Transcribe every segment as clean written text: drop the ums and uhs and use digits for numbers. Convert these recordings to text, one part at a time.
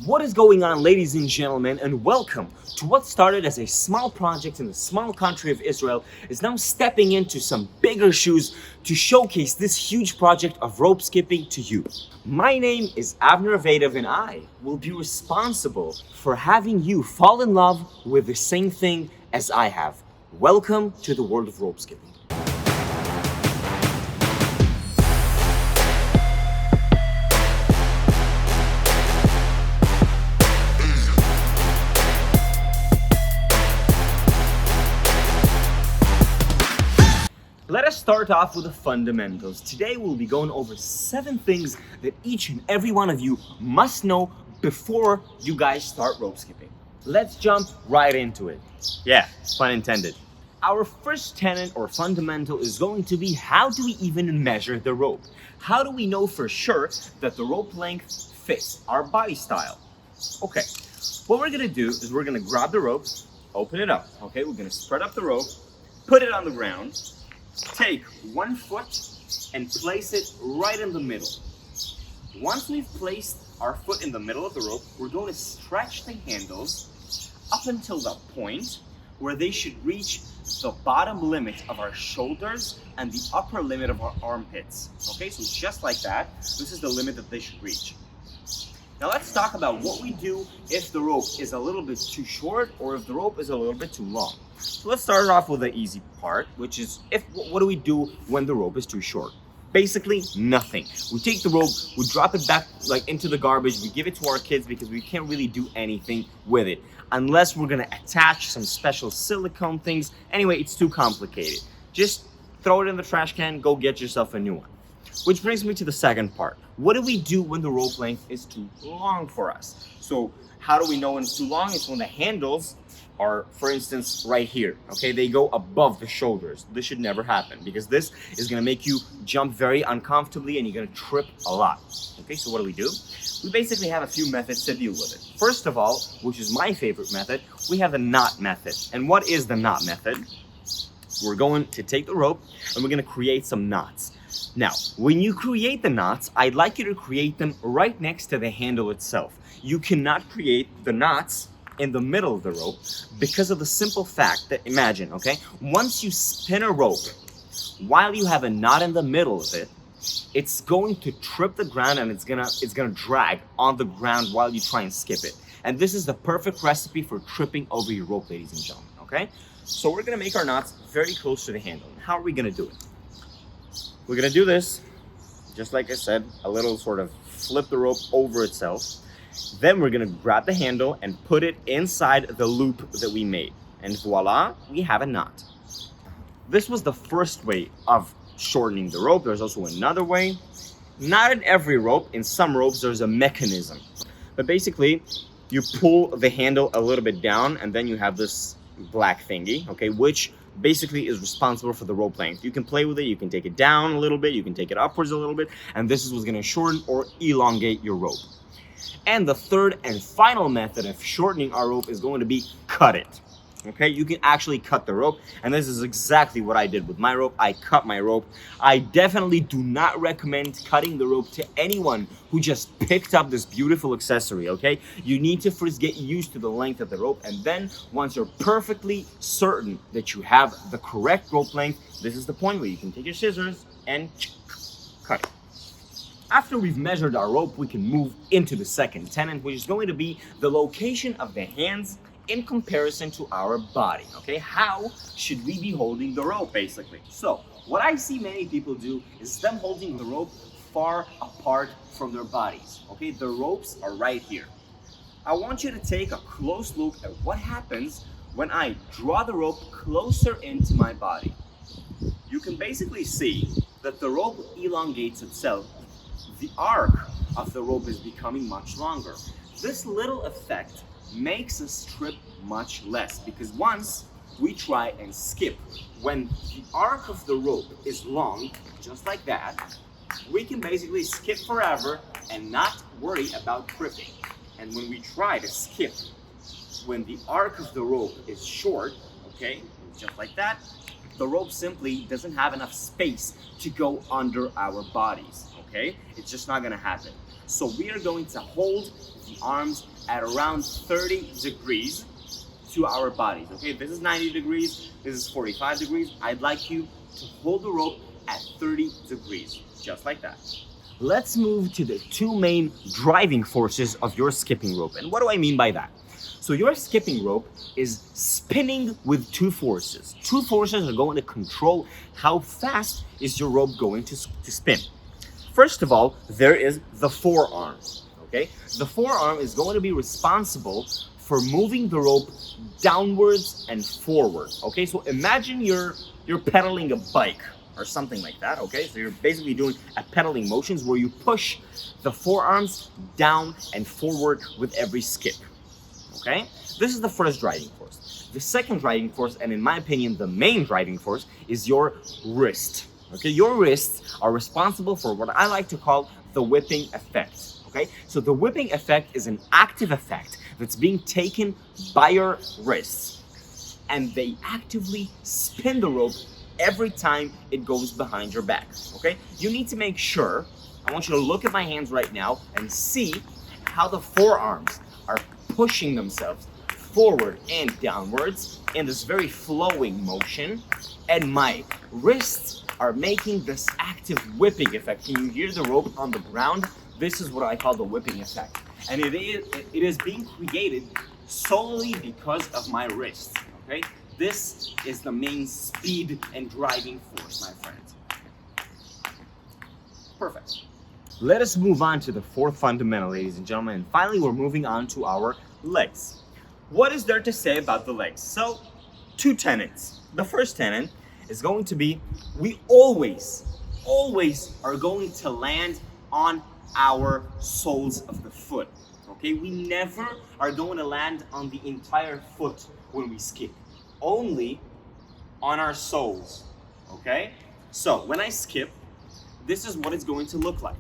What is going on, ladies and gentlemen, and welcome to what started as a small project in the small country of Israel is now stepping into some bigger shoes to showcase this huge project of rope skipping to you. My name is Avner Vedav and I will be responsible for having you fall in love with the same thing as I have. Welcome to the world of rope skipping. Let us start off with the fundamentals. Today we'll be going over 7 things that each and every one of you must know before you guys start rope skipping. Let's jump right into it. Yeah, pun intended. Our first tenet or fundamental is going to be, how do we even measure the rope? How do we know for sure that the rope length fits our body style? Okay, what we're gonna do is we're gonna grab the rope, open it up, okay? We're gonna spread up the rope, put it on the ground, take one foot and place it right in the middle. Once we've placed our foot in the middle of the rope, we're going to stretch the handles up until the point where they should reach the bottom limit of our shoulders and the upper limit of our armpits. Okay, so just like that, this is the limit that they should reach. Now let's talk about what we do if the rope is a little bit too short or if the rope is a little bit too long. So let's start off with the easy part, which is what do we do when the rope is too short? Basically nothing. We take the rope, we drop it back like into the garbage, we give it to our kids because we can't really do anything with it unless we're gonna attach some special silicone things. Anyway, it's too complicated. Just throw it in the trash can, go get yourself a new one. Which brings me to the second part. What do we do when the rope length is too long for us? So how do we know when it's too long? It's when the handles are, for instance, right here, okay? They go above the shoulders. This should never happen because this is gonna make you jump very uncomfortably and you're gonna trip a lot, okay? So what do? We basically have a few methods to deal with it. First of all, which is my favorite method, we have the knot method. And what is the knot method? We're going to take the rope and we're gonna create some knots. Now, when you create the knots, I'd like you to create them right next to the handle itself. You cannot create the knots in the middle of the rope because of the simple fact that, imagine, okay, once you spin a rope, while you have a knot in the middle of it, it's going to trip the ground and it's gonna drag on the ground while you try and skip it. And this is the perfect recipe for tripping over your rope, ladies and gentlemen, okay? So we're gonna make our knots very close to the handle. How are we gonna do it? We're gonna do this, just like I said, a little sort of flip the rope over itself. Then we're gonna grab the handle and put it inside the loop that we made. And voila, we have a knot. This was the first way of shortening the rope. There's also another way. Not in every rope. In some ropes, there's a mechanism. But basically, you pull the handle a little bit down and then you have this black thingy, okay, which basically is responsible for the rope length. You can play with it, you can take it down a little bit, you can take it upwards a little bit, and this is what's gonna shorten or elongate your rope. And the third and final method of shortening our rope is going to be cut it. Okay, you can actually cut the rope, and this is exactly what I did with my rope. I cut my rope. I definitely do not recommend cutting the rope to anyone who just picked up this beautiful accessory, okay? You need to first get used to the length of the rope, and then once you're perfectly certain that you have the correct rope length, this is the point where you can take your scissors and cut it. After we've measured our rope, we can move into the second tenet, which is going to be the location of the hands in comparison to our body, okay? How should we be holding the rope, basically? So, what I see many people do is them holding the rope far apart from their bodies, okay? The ropes are right here. I want you to take a close look at what happens when I draw the rope closer into my body. You can basically see that the rope elongates itself. The arc of the rope is becoming much longer. This little effect makes us trip much less because once we try and skip, when the arc of the rope is long, just like that, we can basically skip forever and not worry about tripping. And when we try to skip, when the arc of the rope is short, okay, just like that, the rope simply doesn't have enough space to go under our bodies, okay? It's just not gonna happen. So we are going to hold the arms at around 30 degrees to our bodies, okay? This is 90 degrees, this is 45 degrees. I'd like you to hold the rope at 30 degrees, just like that. Let's move to the two main driving forces of your skipping rope. And what do I mean by that? So your skipping rope is spinning with two forces. Two forces are going to control how fast is your rope going to spin. First of all, there is the forearm, okay? The forearm is going to be responsible for moving the rope downwards and forward, okay? So imagine you're pedaling a bike or something like that, okay? So you're basically doing a pedaling motions where you push the forearms down and forward with every skip, okay? This is the first driving force. The second driving force, and in my opinion, the main driving force, is your wrist, okay? Your wrists are responsible for what I like to call the whipping effect, okay? So the whipping effect is an active effect that's being taken by your wrists, and they actively spin the rope every time it goes behind your back, okay? You need to make sure, I want you to look at my hands right now and see how the forearms are pushing themselves forward and downwards in this very flowing motion, and my wrists are making this active whipping effect. Can you hear the rope on the ground? This is what I call the whipping effect. And it is being created solely because of my wrists, okay? This is the main speed and driving force, my friends. Perfect. Let us move on to the fourth fundamental, ladies and gentlemen. And finally, we're moving on to our legs. What is there to say about the legs? So, two tenets. The first tenet is going to be, we always are going to land on our soles of the foot, okay? We never are going to land on the entire foot when we skip, only on our soles, okay? So when I skip, this is what it's going to look like.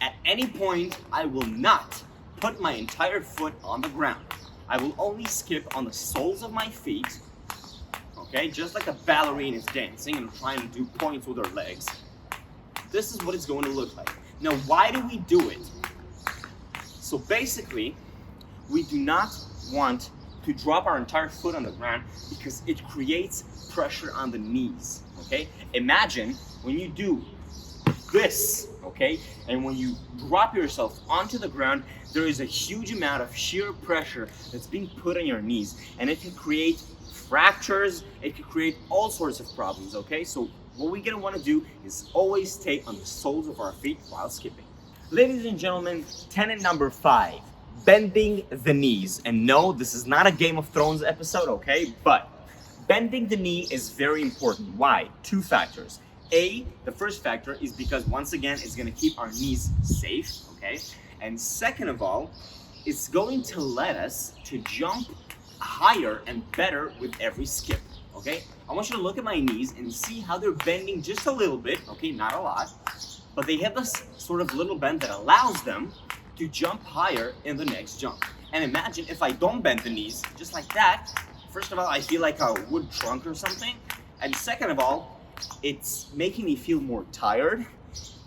At any point, I will not put my entire foot on the ground. I will only skip on the soles of my feet, okay? Just like a ballerina is dancing and trying to do points with her legs. This is what it's going to look like. Now, why do we do it? So basically, we do not want to drop our entire foot on the ground because it creates pressure on the knees, okay? Imagine when you do this, okay? And when you drop yourself onto the ground, there is a huge amount of shear pressure that's being put on your knees, and it can create fractures, it can create all sorts of problems, okay? So what we're gonna wanna do is always stay on the soles of our feet while skipping. Ladies and gentlemen, tenet number 5, bending the knees. And no, this is not a Game of Thrones episode, okay? But bending the knee is very important. Why? Two factors. The first factor is because, once again, it's gonna keep our knees safe, okay? And second of all, it's going to let us to jump higher and better with every skip, okay? I want you to look at my knees and see how they're bending just a little bit, okay, not a lot, but they have this sort of little bend that allows them to jump higher in the next jump. And imagine if I don't bend the knees just like that. First of all, I feel like a wood trunk or something, and second of all, it's making me feel more tired,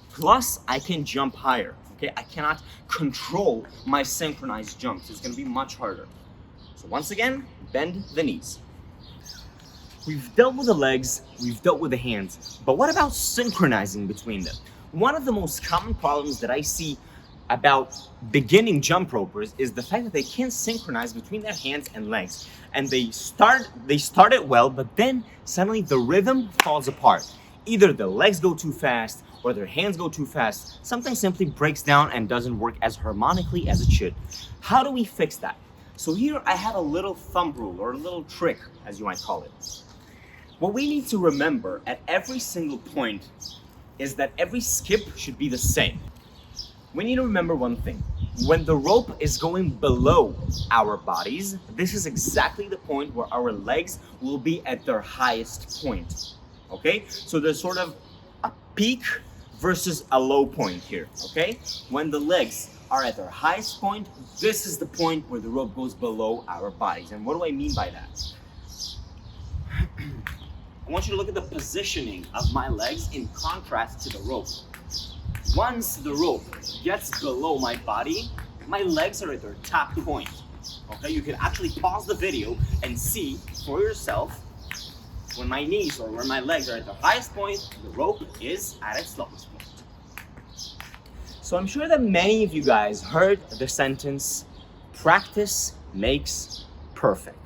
plus I can jump higher, okay? I cannot control my synchronized jumps. It's gonna be much harder. So once again, bend the knees. We've dealt with the legs, we've dealt with the hands, but what about synchronizing between them? One of the most common problems that I see about beginning jump ropers is the fact that they can't synchronize between their hands and legs. And they start it well, but then suddenly the rhythm falls apart. Either the legs go too fast or their hands go too fast. Something simply breaks down and doesn't work as harmonically as it should. How do we fix that? So here I have a little thumb rule, or a little trick, as you might call it. What we need to remember at every single point is that every skip should be the same. We need to remember one thing. When the rope is going below our bodies, this is exactly the point where our legs will be at their highest point, okay? So there's sort of a peak versus a low point here, okay? When the legs are at their highest point, this is the point where the rope goes below our bodies. And what do I mean by that? I want you to look at the positioning of my legs in contrast to the rope. Once the rope gets below my body, my legs are at their top point. Okay, you can actually pause the video and see for yourself when my knees or where my legs are at the highest point, the rope is at its lowest point. So I'm sure that many of you guys heard the sentence, practice makes perfect.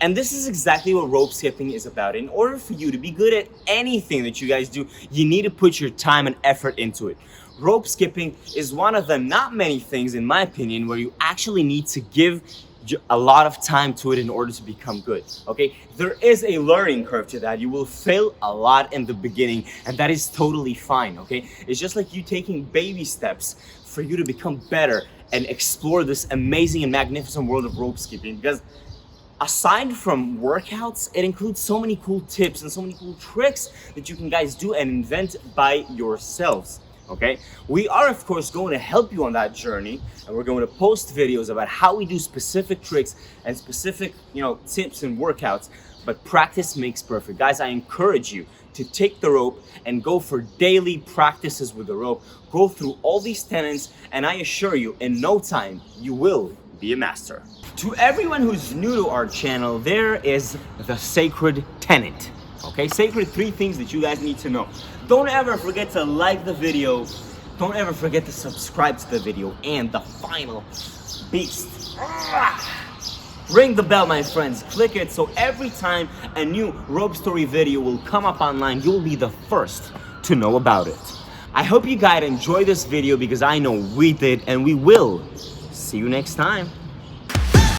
And this is exactly what rope skipping is about. In order for you to be good at anything that you guys do, you need to put your time and effort into it. Rope skipping is one of the not many things, in my opinion, where you actually need to give a lot of time to it in order to become good, okay? There is a learning curve to that. You will fail a lot in the beginning, and that is totally fine, okay? It's just like you taking baby steps for you to become better and explore this amazing and magnificent world of rope skipping, because aside from workouts, it includes so many cool tips and so many cool tricks that you can guys do and invent by yourselves. Okay, we are of course going to help you on that journey, and we're going to post videos about how we do specific tricks and specific, tips and workouts. But practice makes perfect. Guys, I encourage you to take the rope and go for daily practices with the rope. Go through all these tenets, and I assure you, in no time, you will be a master. To everyone who's new to our channel, there is the sacred tenet. Okay, sacred 3 things that you guys need to know. Don't ever forget to like the video. Don't ever forget to subscribe to the video. And the final beast. Ring the bell, my friends. Click it so every time a new rope story video will come up online, you'll be the first to know about it. I hope you guys enjoyed this video because I know we did, and we will. See you next time.